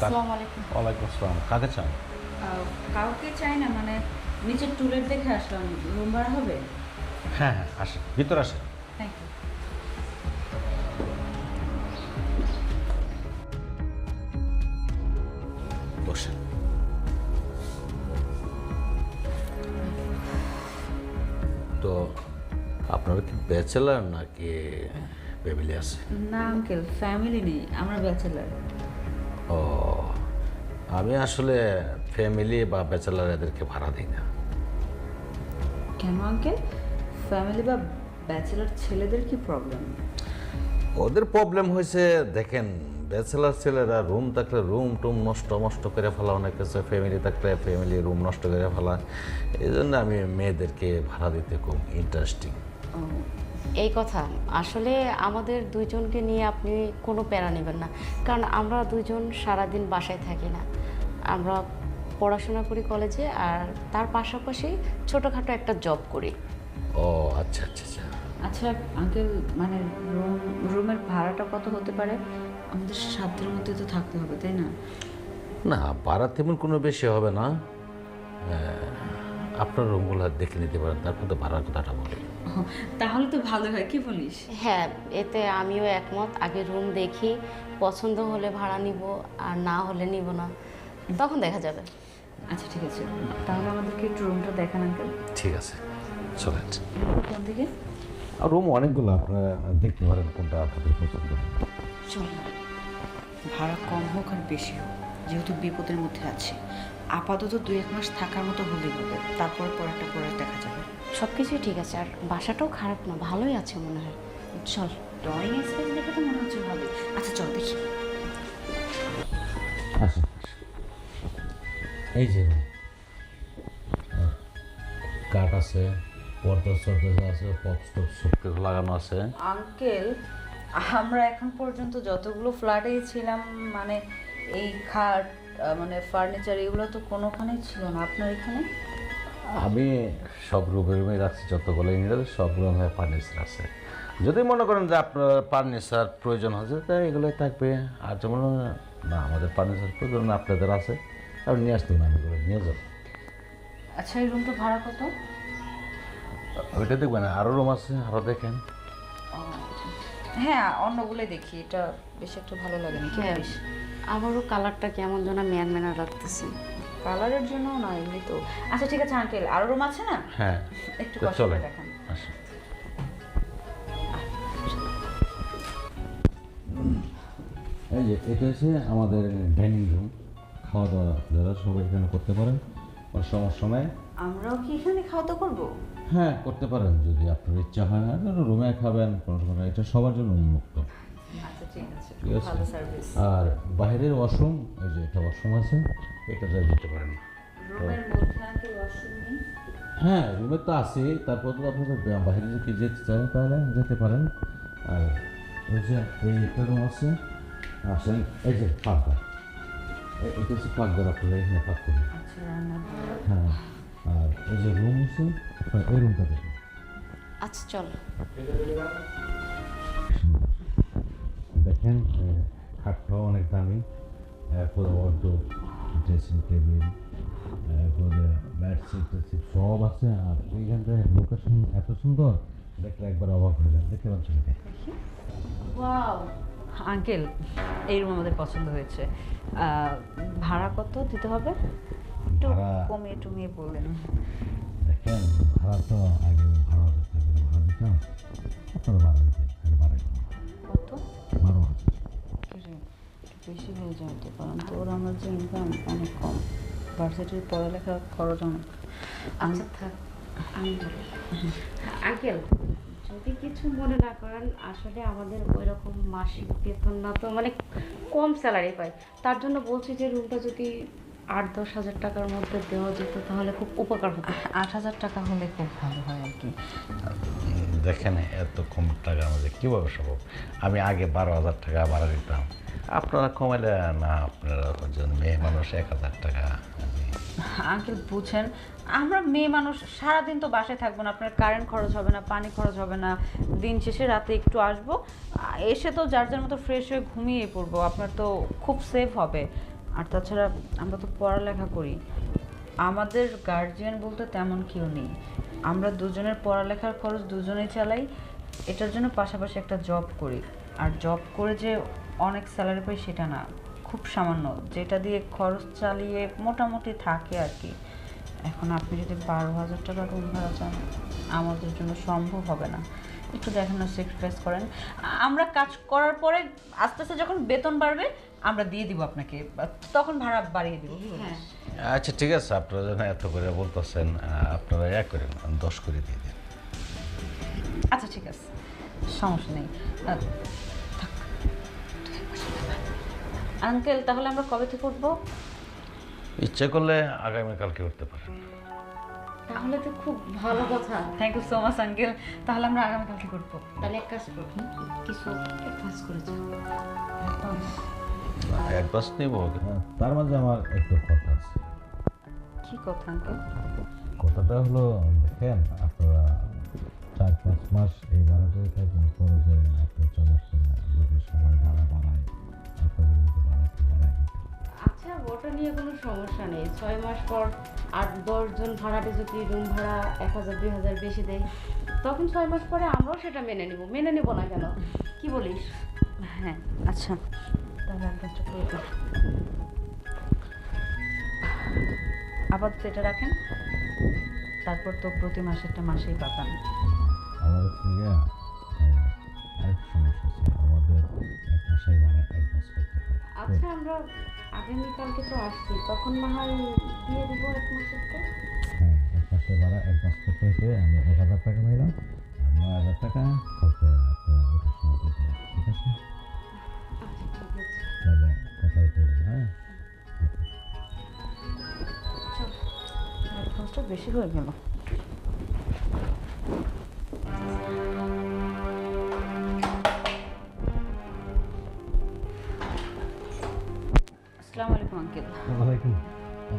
আসসালামু আলাইকুম। ওয়ালাইকুম আসসালাম। কাকে চান? কাউকে চাই না, মানে নিচের টুলেট দেখে আসলাম। রুম ভাড়া হবে? হ্যাঁ হ্যাঁ, আসেন ভিতরে আসেন। Thank you. বসেন। তো আপনারা কি ব্যাচেলার নাকি ফ্যামিলি আছে? না আঙ্কেল, ফ্যামিলি নেই, আমরা ব্যাচেলার। ও, আমি আসলে ফ্যামিলি বা ব্যাচেলার এদেরকে ভাড়া দিই না। কেন আঙ্কেল? ফ্যামিলি বা ব্যাচেলার ছেলেদের কি প্রবলেম? ওদের প্রবলেম হয়েছে, দেখেন ব্যাচেলার ছেলেরা রুম থাকলে রুম টুম নষ্ট করে ফেলা, অনেক কিছু ফ্যামিলি থাকলে ফ্যামিলি রুম নষ্ট করে ফেলা। এই জন্য আমি মেয়েদেরকে ভাড়া দিতে খুব ইন্টারেস্টিং। এই কথা আসলে আমাদের দুইজনকে নিয়ে আপনি কোনো প্যারা নেবেন না, কারণ আমরা দুইজন সারাদিন বাসায় থাকি না। আমরা পড়াশোনা করি কলেজে, আর তার পাশাপাশি ছোটোখাটো একটা জব করি। ও আচ্ছা আচ্ছা আচ্ছা। আচ্ছা আঙ্কেল, মানে রুমের ভাড়াটা কত হতে পারে? আমাদের সাধ্যের মধ্যে তো থাকতে হবে, তাই না? না, ভাড়া তেমন কোনো বেশি হবে না। আপনার রুমগুলো দেখে নিতে পারেন, তারপর তো ভাড়ার কথাটা বলি। তাহলে তো ভালো হয়, কি বলিস? হ্যাঁ, এতে আমিও একমত। আগে রুম দেখি, পছন্দ হলে ভাড়া নিব, আর না হলে নিব না, তখন দেখা যাবে। আচ্ছা ঠিক আছে, তাহলে আমাদেরকে একটু রুমটা দেখান আঙ্কেল। ঠিক আছে, চলেন। কোন দিকে? আর রুম অনেকগুলো, আপনারা দেখতে পারেন কোনটা আপনাদের পছন্দ। চল না, ভাড়া কম হোক আর বেশি হোক, যেহেতু বিপদের মধ্যে আছে, আপাতত 2-1 মাস থাকার মতো হলেই হবে, তারপর পরেরটা পরে দেখা যাবে। সব কিছুই ঠিক আছে, আর বাসাটাও খারাপ না, ভালোই আছে মনে হয়। চল। ড্রয়িং স্পেস দেখে তো মনে হচ্ছে ভালো। আচ্ছা চল দেখি। আচ্ছা, এই যে কাঠ আছে, পর্দা আছে, পপস সব কিছু লাগানো আছে। আঙ্কেল, আমরা এখন পর্যন্ত যতগুলো ফ্ল্যাটেই ছিলাম, মানে এই খাট মানে ফার্নিচার এগুলো তো কোনোখানেই ছিল না, আপনার এখানে? আমি সব রুমে রাখছি, যতগুলো ইউনিট সব রুমে ফার্নিচার আছে। যদি মনে করেন যে আপনার ফার্নিচার প্রয়োজন হচ্ছে, তাই এগুলোই থাকবে। আর যেমন না আমাদের ফার্নিচার প্রয়োজন না আপনাদের আছে, আপনি নিয়ে আসতে না, আমি এগুলো নিয়ে যাবো। আচ্ছা এই রুমটা ভাড়া কত? ওইটা দেখবেন, আরও রুম আছে, আরও দেখেন। হ্যাঁ অন্যগুলোই দেখি, এটা বেশ একটা ভালো লাগেনি, কি হ্যাঁ, বলিস? আমারও কালারটা কেমন যেন ম্যান লাগতেছে। কালারের জন্য না, এমনি তো। আচ্ছা ঠিক আছে আঙ্কেল, আরো রুম আছে না? হ্যাঁ, একটু তো কষ্ট চলেন, করে দেখান। আসুন। এই যে এটা হচ্ছে আমাদের ডাইনিং রুম, খাওয়া দাওয়া যারা সবাই এখানে করতে পারেন কোনো সমস্যা নেই। আমরাও কি এখানে খাওয়া দাওয়া করবো? হ্যাঁ করতে পারেন, যদি আপনার ইচ্ছা হয়। আর রুমে খাবেন কোনো সমস্যা নেই, এটা সবার জন্য উন্মুক্ত। আচ্ছা ঠিক আছে, ঠিক আছে। ভালো সার্ভিস। আর বাইরের ওয়াশরুম, এই যে এটা ওয়াশরুম আছে, এটাতে যেতে পারেন। রুমের মধ্যে আঙ্কেল ওয়াশরুম নেই? হ্যাঁ রুমে তো আছে, তারপর তো আপনাদের বাইরে যদি যেতে চান তাহলে যেতে পারেন। আর ওই যে এই একটা রুম আছে, আসেন, এই যে পাকঘর, এটা হচ্ছে পাকঘর, আপনারা এখানে পাক করুন। আচ্ছা রান্না ঘর। হ্যাঁ, আর এই যে রুম আছে, এই রুমটা দেখুন। আচ্ছা চল। দেখেন খাটটাও অনেক দামি, এরপরে ওয়ার্ডরোব, ড্রেসিং টেবিল, এরপরে বেডশিট সব আছে। আর এইখানটা লোকেশন এত সুন্দর, দেখলে একবার অবাক হয়ে যান। দেখতে পাচ্ছেন? ওয়াও আঙ্কেল, এই রুম আমাদের পছন্দ হয়েছে। ভাড়া কত দিতে হবে? একটু ভাড়া- কমিয়ে টমিয়ে বললেন। দেখেন ভাড়া তো আগে 12,000 টাকা করে ভাড়া দিতাম, আপনারা ভাড়া দিতে ভাড়া কত? 12,000। একটু বেশি হয়ে যায় তো, কারণ তোর আমার যে ইনকাম অনেক কম, ভার্সিটির পড়ালেখার খরচ অনেক। আচ্ছা থাক, আমি বলি। আঙ্কেল, যদি কিছু মনে না করেন, আসলে আমাদের ওই রকম মাসিক বেতন না তো, মানে কম স্যালারি পাই, তার জন্য বলছি যে রুমটা যদি 8-10 হাজার টাকার মধ্যে দেওয়া যেত তাহলে খুব উপকার হতো। 8,000 টাকা হলে খুব ভালো হয় আর কি। দেখেন এত কম টাকার মধ্যে কীভাবে সম্ভব? আমি আগে 12,000 টাকা ভাড়া দিতাম, আপনারা কমাইলে না, আপনারা মেয়ে মানুষ 1,000 টাকা। আঙ্কেল বুঝেন, আমরা মেয়ে মানুষ সারাদিন তো বাসায় থাকবো না, আপনার কারেন্ট খরচ হবে না, পানি খরচ হবে না, দিন শেষে রাতে একটু আসবো, এসে তো যার যার মতো ফ্রেশ হয়ে ঘুমিয়ে পড়বো, আপনার তো খুব সেভ হবে। আর তাছাড়া আমরা তো পড়ালেখা করি, আমাদের গার্জিয়ান বলতে তেমন কেউ নেই। আমরা দুজনের পড়ালেখার খরচ দুজনেই চালাই, এটার জন্য পাশাপাশি একটা জব করি। আর জব করে যে অনেক স্যালারি পাই সেটা না, খুব সামান্য, যেটা দিয়ে খরচ চালিয়ে মোটামুটি থাকে আর কি। এখন আপনি যদি 12,000 টাকা রুম ভাড়া চান, আমাদের জন্য সম্ভব হবে না। একটু দেখেন না, স্যাক্রিফাইস করেন। আমরা কাজ করার পরে আস্তে আস্তে যখন বেতন বাড়বে আমরা দিয়ে দিব আপনাকে, তখন ভাড়া বাড়িয়ে দিব। হ্যাঁ আচ্ছা ঠিক আছে, আপনারা যখন এত করে বলতেছেন, আপনারা এক করেন, আমি 10 করে দিয়ে দিন। আচ্ছা ঠিক আছে, সমস্যা নেই। থাক। আঙ্কেল, তাহলে আমরা কবে থেকে উঠবো? ইচ্ছে করলে আগামীকালকে উঠতে পারেন। তাহলে তো খুব ভালো কথা। Thank you so much uncle, তাহলে আমরা আগামীকালকে করবো। তাহলে এক কাজ করো, কিছু অ্যাডভান্স করে যাও। অ্যাডভান্স নেব, তার মাঝে আমার একটু কথা আছে। কি কথা আঙ্কেল? কথাটা হলো, দেখেন আপনারা 4-5 মাস এই ভাড়াটাই থাকবেন, পরে যে আপনার চলাফেরা যদি সবাই ভাড়া বাড়ায়, আপনাদের যদি বাড়াতে বাড়ায় দিতে। আচ্ছা, ওটা নিয়ে কোনো সমস্যা নেই। 6 মাস পর 8-10 জন ভাড়াটে যদি রুম ভাড়া 1,000-2,000 বেশি দেয়, তখন 6 মাস পরে আমরাও সেটা মেনে নিব। মেনে নিব না কেন, কি বলিস? হ্যাঁ আচ্ছা, তাহলে অ্যাডভান্সটা করে দিন। আপাতত এটা রাখেন, তারপর তো প্রতি মাসেরটা মাসেই পাবেন। আমাদের থেকে আরেক সমস্যা আছে, আমাদের 1 মাসের ভাড়া অ্যাডভান্স করতে হয়। আচ্ছা, আমরা আগামীকালকে তো আসছি, তখন না হয় দিয়ে দিব 1 মাসেরটা। হ্যাঁ, 1 মাসের ভাড়া অ্যাডভান্স করতে হইতে আমি 1,000 টাকা নিলাম, আর 9,000 টাকা কালকে আপনার ওটার সময় দিতে হবে। ঠিক আছে? আচ্ছা ঠিক আছে, তাহলে কথাই তো, হ্যাঁ। চল। অ্যাডভান্সটা বেশি হয়ে গেল। আসসালামু আলাইকুম আঙ্কেল। ওয়ালাইকুম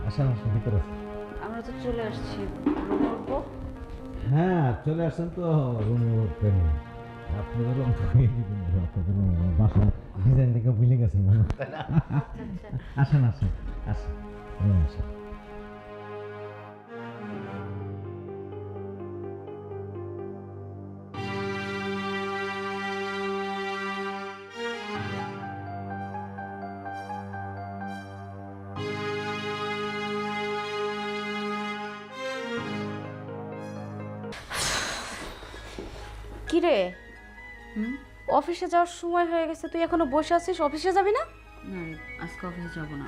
আসসালাম, ভিতরে আছেন? আমরা তো চলে আসছি, রুমে উঠবো। হ্যাঁ, চলে আসছেন তো, রুমে উঠবেন। আপনি হলো আপনাদের বাসা ডিজাইন দেখে ভুলে গেছেন মনে হয়। আসেন আসেন আসেন, রুমে আসেন। কি রে, হুম? অফিসে যাওয়ার সময় হয়ে গেছে, তুই এখনো বসে আছিস? অফিসে যাবি না? না রে, আজকে অফিসে যাবো না,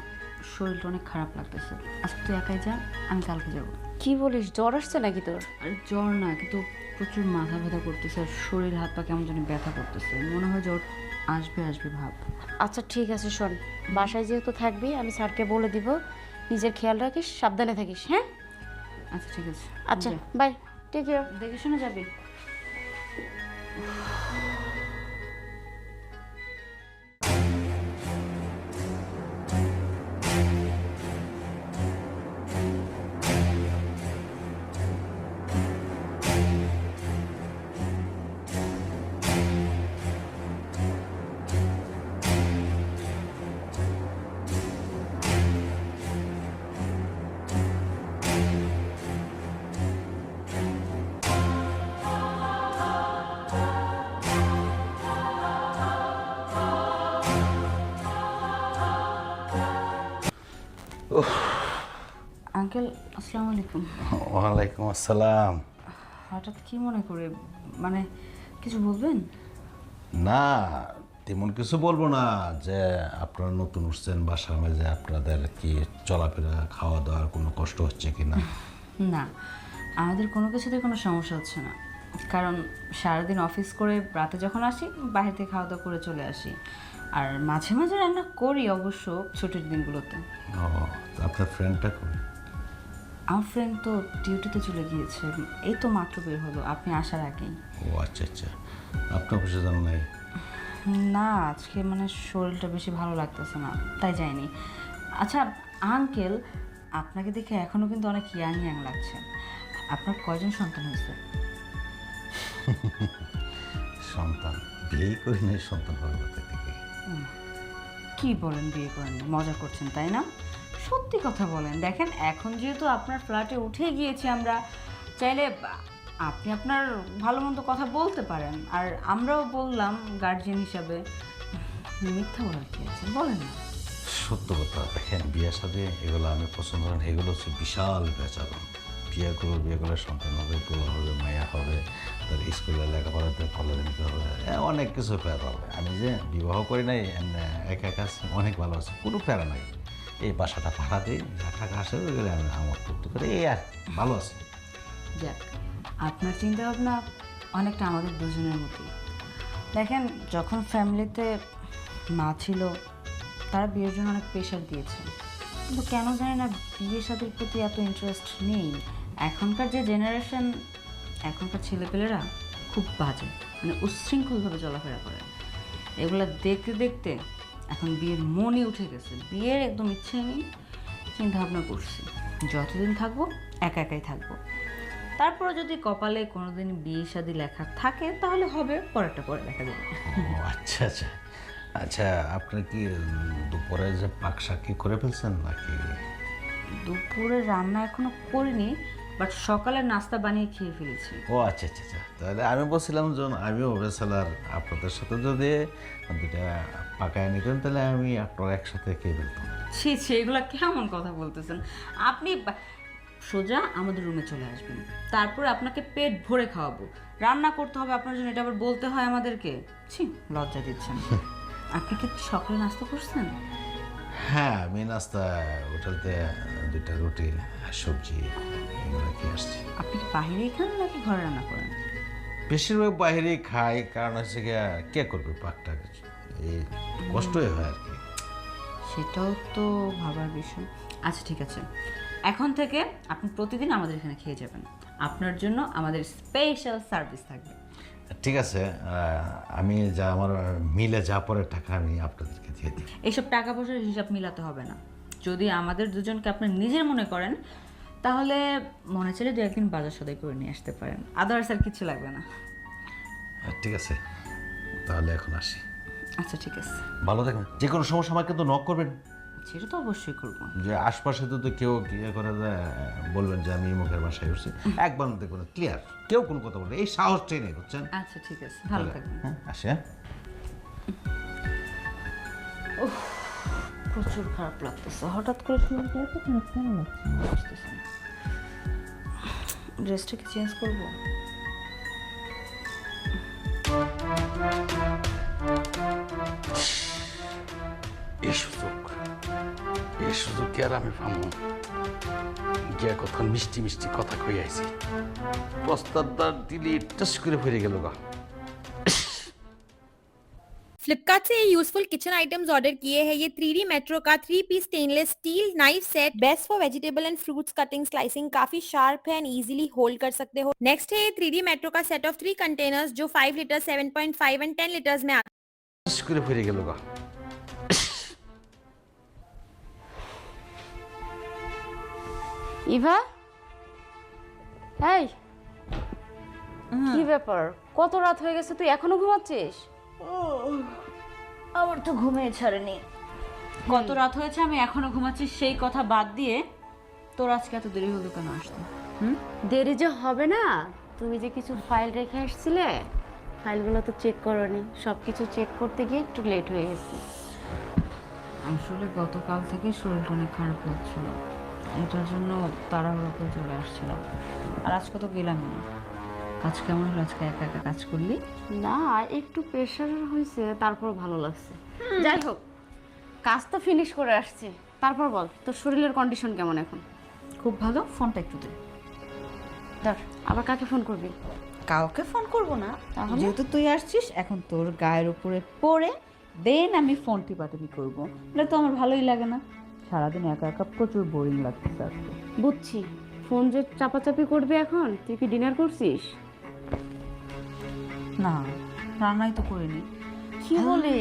শরীরটা অনেক খারাপ লাগতেছে। আজকে তুই একাই যা, আমি কালকে যাবো। কি বলিস, জ্বর আসছে নাকি তোর? আর জ্বর না, কিন্তু প্রচুর মাথা ব্যথা করতেছে, আর শরীর হাত পা কেমন জানি ব্যথা করতেছে, মনে হয় জ্বর আসবে আসবে ভাব। আচ্ছা ঠিক আছে, শোন, বাসায় যেহেতু থাকবি আমি স্যারকে বলে দিব, নিজের খেয়াল রাখিস, সাবধানে থাকিস। হ্যাঁ আচ্ছা ঠিক আছে, আচ্ছা, যা। Bye, take care. দেখে শুনে যাবি। আঙ্কেল, আসসালামু আলাইকুম। ওয়ালাইকুম আসসালাম। হঠাৎ কি মনে করে, মানে কিছু বলবেন? না, তেমন কিছু বলবো না, যে আপনারা নতুন উঠছেন, বাসার মাঝে আপনাদের কি চলাফেরা খাওয়া দাওয়ার কোনো কষ্ট হচ্ছে কি না? না, আমাদের কোনো কিছুতে কোনো সমস্যা হচ্ছে না, কারণ সারাদিন অফিস করে রাতে যখন আসি বাইরে থেকে খাওয়া দাওয়া করে চলে আসি, আর মাঝে মাঝে রান্না করি অবশ্য ছুটির দিনগুলোতে। ও, তা আপনার ফ্রেন্ডটা কই? আমার ফ্রেন্ড তো ডিউটিতে চলে গিয়েছে, এই তো মাত্র বের হলো আপনি আসার আগেই। ও আচ্ছা আচ্ছা, আপনার অফিসে যান নাই? না, আজকে মানে শরীরটা বেশি ভালো লাগতেছে না, তাই যাইনি। আচ্ছা আঙ্কেল, আপনাকে দেখে এখনও কিন্তু অনেক ইয়াং ইয়াং লাগছে। আপনার কয়জন সন্তান হয়েছে? সন্তান বিয়ে করি নাই, সন্তান হবে কোথা থেকে? কি বলেন বিয়ে করেন না? মজা করছেন তাই না? সত্যি কথা বলেন। দেখেন এখন যেহেতু আপনার ফ্ল্যাটে উঠে গিয়েছি আমরা, চাইলে আপনি আপনার ভালো মন্দ কথা বলতে পারেন, আর আমরাও বললাম গার্জিয়ান হিসাবে। মিথ্যা বলার কি আছে বলেন না। সত্য কথা, দেখেন বিয়ের সাথে এগুলো আমি পছন্দ করেন, এগুলো হচ্ছে বিশাল বেচারণ। বিয়ে করলে সন্তান হবে, পোলা হবে, মায়া হবে, তার স্কুলে লেখাপড়াতে কলেজে নিতে হবে, অনেক কিছু প্যারা হবে। আমি যে বিবাহ করি নাই, একা একা আছি, অনেক ভালো আছে, কোনো প্যারা নাই। এই বাসাটা ভাড়া দিই, যা টাকা আসে ওইগুলো আমি আমার করতে করে এই আর ভালো আছে। যাক, আপনার চিন্তা ভাবনা অনেকটা আমাদের দুজনের মতোই। দেখেন যখন ফ্যামিলিতে মা ছিল তারা বিয়ের জন্য অনেক প্রেশার দিয়েছে, কিন্তু কেন জানি না বিয়ে শাদীর প্রতি এত ইন্টারেস্ট নেই। এখনকার যে জেনারেশন, এখনকার ছেলেপেলেরা খুব বাজে, মানে উচ্ছৃঙ্খলভাবে চলাফেরা করে। এগুলো দেখতে দেখতে এখন বিয়ের মনই উঠে গেছে, বিয়ের একদম ইচ্ছে নেই। চিন্তা ভাবনা করছি যতদিন থাকবো একা একাই থাকবো, তারপরে যদি কপালে কোনোদিন বিয়ে শাদী লেখা থাকে তাহলে হবে, পরেরটা পরে দেখা যাবে। ও আচ্ছা আচ্ছা আচ্ছা, আপনি কি দুপুরে যে পাক শাক কি করে ফেলছেন নাকি? দুপুরে রান্না এখনো করিনি, বাট সকালে নাস্তা বানিয়ে খেয়ে ফেলেছি। ও আচ্ছা আচ্ছা আচ্ছা, তাহলে আমি বলছিলাম যে আমিও বেসালার আপনাদের সাথে যদি দুটা পাকায় নিতেন তাহলে আমি আপনার একসাথে খেয়ে ফেলতাম। ছি ছি, এগুলো কেমন কথা বলতেছেন আপনি? সোজা আমাদের রুমে চলে আসবেন, তারপর আপনাকে পেট ভরে খাওয়াবো। রান্না করতে হবে আপনার জন্য, এটা আবার বলতে হয় আমাদেরকে? ছি, লজ্জা দিচ্ছেন। আপনি কি সকালে নাস্তা করছেন? হ্যাঁ, আমি নাস্তা হোটেলতে দুটা রুটি আর সবজি এগুলো খেয়ে আসছি। আপনি কি বাইরেই খান নাকি ঘরে রান্না করেন? বেশিরভাগ বাইরেই খাই, কারণ হচ্ছে গিয়ে কে করবে পাকটা, এই কষ্টই হয় আর কি। সেটাও তো ভাবার বিষয়। আচ্ছা ঠিক আছে, এখন থেকে আপনি প্রতিদিন আমাদের এখানে খেয়ে যাবেন, আপনার জন্য আমাদের স্পেশাল সার্ভিস থাকবে। ঠিক আছে, আমি যা আমার মিলে যা পরে টাকা আমি আপনাদেরকে দিয়ে দিই। এইসব টাকা পয়সার হিসাব মিলাতে হবে না। যদি আমাদের দুজনকে আপনি নিজের মনে করেন তাহলে মনে চাইলে দু একদিন বাজার সদাই করে নিয়ে আসতে পারেন, আদার্স আর কিছু লাগবে না। ঠিক আছে, তাহলে এখন আসি। আচ্ছা ঠিক আছে, ভালো থাকবেন। যে কোনো সমস্যা আমাকে কিন্তু নক করবেন। সেটা তো অবশ্যই করবো। যে আশপাশে তো কেউ ইয়ে করে যায়, বলবেন যে আমি মুখের বাসায় উঠছি, একবার দেখবেন ক্লিয়ার, কেউ কোনো কথা বলবে, এই সাহসটাই নেই, বুঝছেন? আচ্ছা ঠিক আছে, ভালো থাকবেন। হ্যাঁ, আসি। হ্যাঁ, প্রচুর খারাপ লাগতেছে, হঠাৎ করে শুরু করে তো কেন লাগছে না। ড্রেসটা কি চেঞ্জ করবো? এই সুযোগ কি আর আমি পাবো? গিয়া কতক্ষণ মিষ্টি মিষ্টি কথা কই আইছি, প্রস্তাবটা দিলি টাস করে ফিরে গেল গা। फ्लिपकार्ट से ये यूजफुल किचन आइटम्स ऑर्डर किए हैं। ये 3D मेट्रो का 3 piece stainless steel knife set, best for vegetable and fruits cutting slicing, काफी शार्प है एंड इजीली होल्ड कर सकते हो। नेक्स्ट है ये 3D मेट्रो का सेट ऑफ 3 कंटेनर्स जो 5 लीटर, 7.5 एंड 10 लीटर्स में आते টাস করে ফিরে গেল গা। ইভা, এই কি ব্যাপার? কত রাত হয়ে গেছে, তুই এখনো ঘুমাচ্ছিস? আমার তো ঘুমিয়ে ছাড়েনি। কত রাত হয়েছে আমি এখনো ঘুমাচ্ছি, সেই কথা বাদ দিয়ে তোর আজকে এত দেরি হলো কেন আসতে? দেরি যে হবে না, তুমি যে কিছু ফাইল রেখে আসছিলে, ফাইলগুলো তো চেক করোনি। সব কিছু চেক করতে গিয়ে একটু লেট হয়ে গেছে। আসলে গতকাল থেকে শরীরটা অনেক খারাপ লাগছিল, এটার জন্য তাড়াহুড়ো করে চলে আসছিলাম। আর আজকে তো গেলামই না। কাজ কেমন হলো? আজকে একা একা কাজ করলি? না, একটু প্রেশার হয়েছে, তারপর ভালো লাগছে। যাই হোক, কাজ তো ফিনিশ করে আসছি। তারপর বল, তোর শরীরের কন্ডিশন কেমন এখন? খুব ভালো। ফোনটা একটু দে। ধর, আবার কাকে ফোন করবি? কাউকে ফোন করব না, তাহলে? যেহেতু তুই আসছিস, এখন তোর গায়ের উপরে পড়ে দেন আমি ফোন টিপাটিপি করবো। এটা তো আমার ভালোই লাগে না, সারাদিন একা একা প্রচুর বোরিং লাগতেছে আজকে। বুঝছি, ফোন যে চাপাচাপি করবি এখন। তুই কি ডিনার করছিস? না, রান্নাই তো করিনি। কি বলে?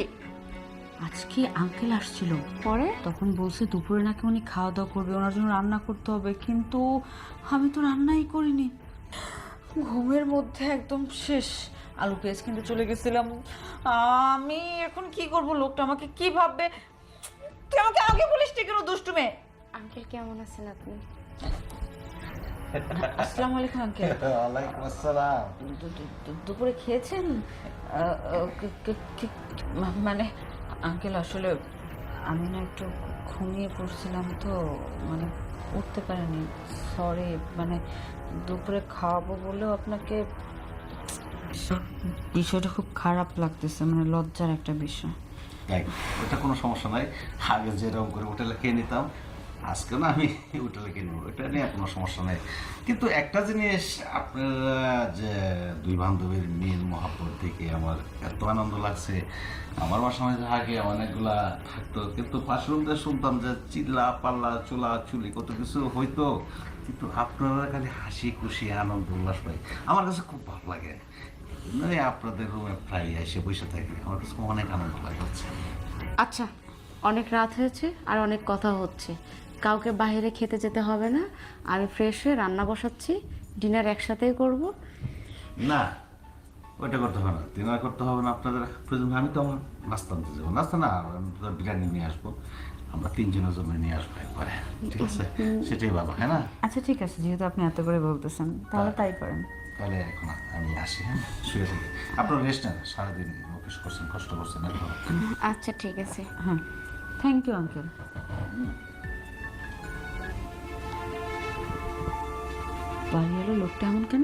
আজকে আঙ্কেল আসছিল, পরে তখন বলছে দুপুরে নাকি উনি খাওয়া দাওয়া করবে, ওনার জন্য রান্না করতে হবে, কিন্তু আমি তো রান্নাই করিনি। ঘুমের মধ্যে একদম শেষ। আলু পেঁয়াজ কিনতে চলে গেছিলাম। আমি এখন কি করব? লোকটা আমাকে কি ভাববে? তুই আমাকে আগে বলিস নি কেন, দুষ্টু মেয়ে? আঙ্কেল কেমন আছেন আপনি? আসসালামু আলাইকুম আঙ্কেল। ওয়ালাইকুম আসসালাম। দুপুরে খেয়েছেন? মানে আঙ্কেল আসলে আমি না একটু ঘুমিয়ে পড়ছিলাম তো, মানে উঠতে পারিনি, সরি। মানে দুপুরে খাওয়াবো বলেও আপনাকে বিষয়টা খুব খারাপ লাগতেছে, মানে লজ্জার একটা বিষয়। ওটা কোনো সমস্যা নাই, আগে যেরকম করে হোটেলে খেয়ে নিতাম, আজকে না আমি হোটেলে খেয়ে নেবো, এটা নিয়ে কোনো সমস্যা নেই। কিন্তু একটা জিনিস, আপনারা যে দুই বান্ধবীর মেয়ের মহাব্বত দেখে আমার এত আনন্দ লাগছে। আমার বাসার মধ্যে আগে অনেকগুলা থাকতো, কিন্তু পাশের রুমতে শুনতাম যে চিল্লা পাল্লা চুলা চুলি কত কিছু হইতো, কিন্তু আপনারা খালি হাসি খুশি আনন্দ উল্লাস পাই, আমার কাছে খুব ভালো লাগে। মানে আপনাদের রুমে প্রায় এসে বসে থাকি, আমার কাছে অনেক আনন্দ লাগে হচ্ছে। আচ্ছা, অনেক রাত হয়েছে আর অনেক কথা হচ্ছে, কাউকে বাইরে খেতে যেতে হবে না। আমি ফ্রেশ হয়ে রান্না বসাচ্ছি, ডিনার একসাথেই করব। না, ওইটা করতে হবে না, ডিনার করতে হবে না আপনাদের প্রয়োজন। আমি তো আমার নাস্তা আনতে যাবো, নাস্তা না, আমি তো বিরিয়ানি নিয়ে আসবো, আমরা তিনজনের জন্য নিয়ে আসবো একবারে, ঠিক আছে? সেটাই ভালো, হ্যাঁ না? আচ্ছা ঠিক আছে, যেহেতু আপনি এত করে বলতেছেন তাহলে তাই করেন। তাহলে এখন আমি আসি, হ্যাঁ, শুয়ে থাকি। আপনার রেস্ট নেন, সারাদিন অফিস করছেন, কষ্ট করছেন, এখন আচ্ছা ঠিক আছে। হ্যাঁ, থ্যাংক ইউ আঙ্কেল। বাড়িওয়ালা লোকটা এমন কেন,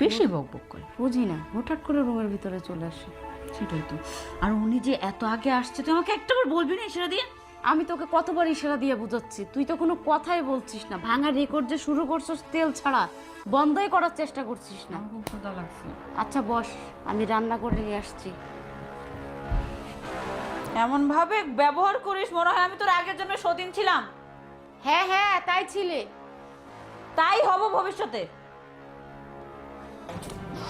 বেশি বকবক করে? বুঝি না, হঠাৎ করে রুমের ভিতরে চলে আসে। সেটাই তো। আর উনি যে এত আগে আসছে, তুই আমাকে একটাবার বলবি না ইশারা দিয়ে? আমি তোকে কতবার ইশারা দিয়ে বুঝাচ্ছি, তুই তো কোনো কথাই বলছিস না। ভাঙা রেকর্ড যে শুরু করছিস তেল ছাড়া, বন্ধই করার চেষ্টা করছিস না। আমার খুব ক্ষুধা লাগছে। আচ্ছা বস, আমি রান্না করে নিয়ে আসছি। এমন ভাবে ব্যবহার করিস মনে হয় আমি তোর আগের জন্য সতীন ছিলাম। হ্যাঁ হ্যাঁ, তাই ছিলে। তাই হব ভবিষ্যতে।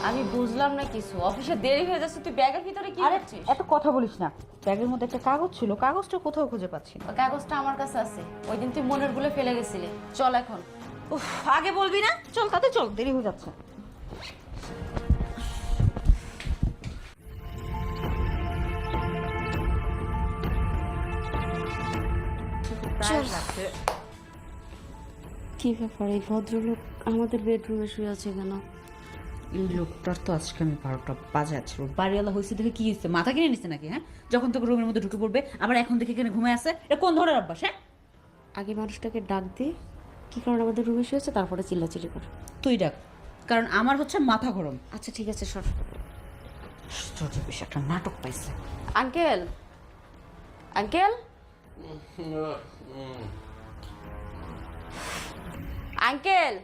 আমি বুঝলাম না কিছু, অফিসে দেরি হয়ে যাচ্ছে, তুই ব্যাগের ভিতরে কি করছিস? এত কথা বলিস না। ব্যাগের মধ্যে একটা কাগজ ছিল, কাগজটা কোথাও খুঁজে পাচ্ছি না। ওই কাগজটা আমার কাছে আছে, ওই দিন তুই মনের গুলো ফেলে গেছিলি। চল এখন। উফ, আগে বলবি না? চল তাতে চল, দেরি হয়ে যাচ্ছে। কি ব্যাপার, এই ভদ্রলোক আমাদের বেডরুমে শুয়ে আছে কেন? এই লোকটার তো আজকে আমি 12টা বাজাচ্ছি। বাড়িওয়ালা হয়েছে দেখে কি হয়েছে, মাথা কিনে নিচ্ছে নাকি? হ্যাঁ, যখন তোকে রুমের মধ্যে ঢুকে পড়বে আবার এখন দেখে এখানে ঘুমায় আছে, এটা কোন ধরনের অভ্যাস? হ্যাঁ, আগে মানুষটাকে ডাক দে, কি কারণ আমাদের রুমে শুয়েছে, তারপরে চিল্লাচিল্লি কর। তুই ডাক, কারণ আমার হচ্ছে মাথা গরম। আচ্ছা ঠিক আছে, সর। আশ্চর্য বিষয়, একটা নাটক পাইছে। আঙ্কেল, আঙ্কেল, আঙ্কেল,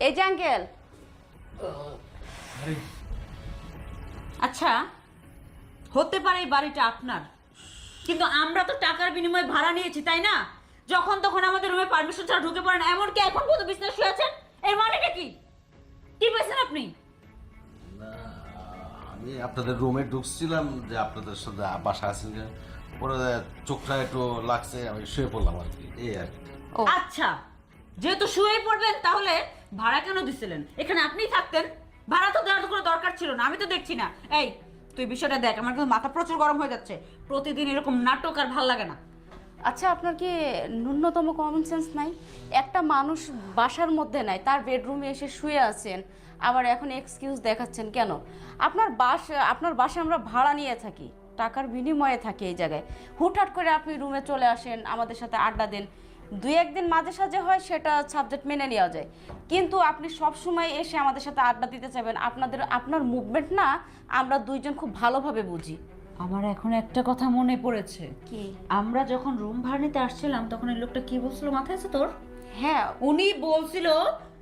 এই যে আঙ্কেল। আচ্ছা, হতে পারে এই বাড়িটা আপনার, কিন্তু আমরা তো টাকার বিনিময়ে ভাড়া নিয়েছি, তাই না? যখন তখন আমাদের রুমে পারমিশন ছাড়া ঢুকে পড়েন, এমনকি এখন পর্যন্ত বিছানায় শুয়ে আছেন। এর মানেটা কি? কি পেয়েছেন আপনি? আমি আপনাদের রুমে ঢুকছিলাম যে আপনাদের সাথে বাসা আছেন, যে পরে চোখটা একটু লাগছে, আমি শুয়ে পড়লাম আর কি, এই আর কি। আচ্ছা, যেহেতু শুয়ে পড়বেন তাহলে ভাড়া কেন দিছিলেন? এখানে আপনিই থাকতেন, ভাড়া তো দেওয়ার কোনো দরকার ছিল না। আমি তো দেখছি না। এই তুই বিষয়টা দেখ, আমার কিন্তু মাথা প্রচুর গরম হয়ে যাচ্ছে। প্রতিদিন এরকম নাটক আর ভাল লাগে না। আচ্ছা, আপনার কি ন্যূনতম কমন সেন্স নাই? একটা মানুষ বাসার মধ্যে নাই, তার বেডরুমে এসে শুয়ে আছেন, আবার এখন এক্সকিউজ দেখাচ্ছেন কেন? আপনার বাসা আমরা ভাড়া নিয়ে থাকি, টাকার বিনিময়ে থাকি এই জায়গায়। হুটহাট করে আপনি রুমে চলে আসেন, আমাদের সাথে আড্ডা দেন, দুই একদিন মাঝে সাঝে হয়, সেটা সাবজেক্ট মেনে নেওয়া যায়। কিন্তু আপনি সব সময় এসে আমাদের সাথে আড্ডা দিতে চাইবেন, আপনার মুভমেন্ট না আমরা দুইজন খুব ভালোভাবে বুঝি। আমার এখন একটা কথা মনে পড়েছে। কি? আমরা যখন রুম ভাড়া নিতে আসছিলাম তখন এই লোকটা কি বলছিল, মাথায় আছে তোর? হ্যাঁ, উনি বলছিল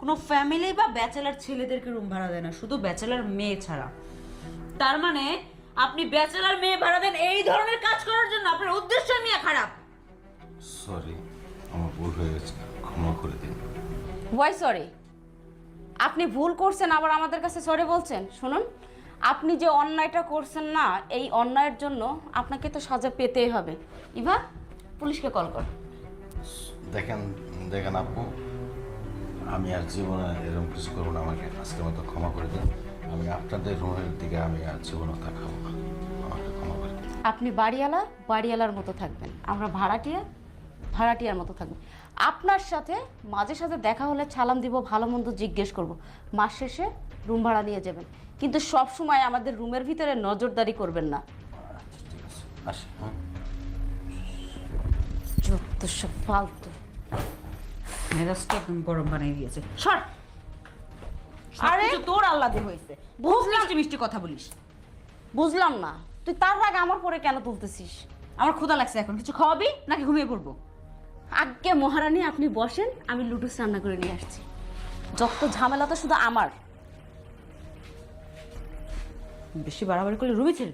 কোনো ফ্যামিলি বা ব্যাচেলার ছেলেদেরকে রুম ভাড়া দেয় না, শুধু ব্যাচেলার মেয়ে ছাড়া। তার মানে আপনি ব্যাচেলার মেয়ে ভাড়া দেন এই ধরনের কাজ করার জন্য? আপনার উদ্দেশ্য নিয়ে খারাপ। সরি, আমার ভুল হয়ে গেছে, ক্ষমা করে দিন। Why sorry? আপনি ভুল করছেন আবার আমাদের কাছে সরি বলছেন? শুনুন, আপনি যে অন্যায়টা করছেন না, এই অন্যায়ের জন্য আপনাকে তো সাজা পেতেই হবে। ইভা, পুলিশকে কল কর। দেখেন দেখেন আপু, আমি আর জীবনে এরকম কিছু করবো না, আমাকে আজকের মতো ক্ষমা করে দিন। আমি আপনাদের রুমের দিকে আমি আর জীবনে তাকাবো না, আমাকে ক্ষমা করে দিন। আপনি বাড়িওয়ালা বাড়িওয়ালার মতো থাকবেন, আমরা ভাড়াটিয়া ভাড়াটিয়ার মতো থাকবেন। আপনার সাথে মাঝে সাথে দেখা হলে সালাম দিব, ভালো মন্দ জিজ্ঞেস করব, মাস শেষে রুম ভাড়া নিয়ে যাবেন, কিন্তু সব সময় আমাদের রুমের ভিতরে নজরদারি করবেন না। ঠিক আছে, আসি। হ্যাঁ। যত সব ফালতু। মেজাজটা একদম গরম বানিয়ে দিয়েছে। সর। আরে আরে তোর আল্লাদে হয়েছে, বহু মিষ্টি মিষ্টি কথা বলিস। বুঝলাম না, তুই তার আগে আমার পরে কেন তুলতেছিস? আমার ক্ষুধা লাগছে, এখন কিছু খাওয়াবি নাকি ঘুমিয়ে পড়বো? আগে মহারানী আপনি বসেন, আমি লুডুস রান্না করে নিয়ে আসছি। যত ঝামেলা তো শুধু আমার। বেশি বাড়াবাড়ি করলে রুমে ছেড়ে দিবি।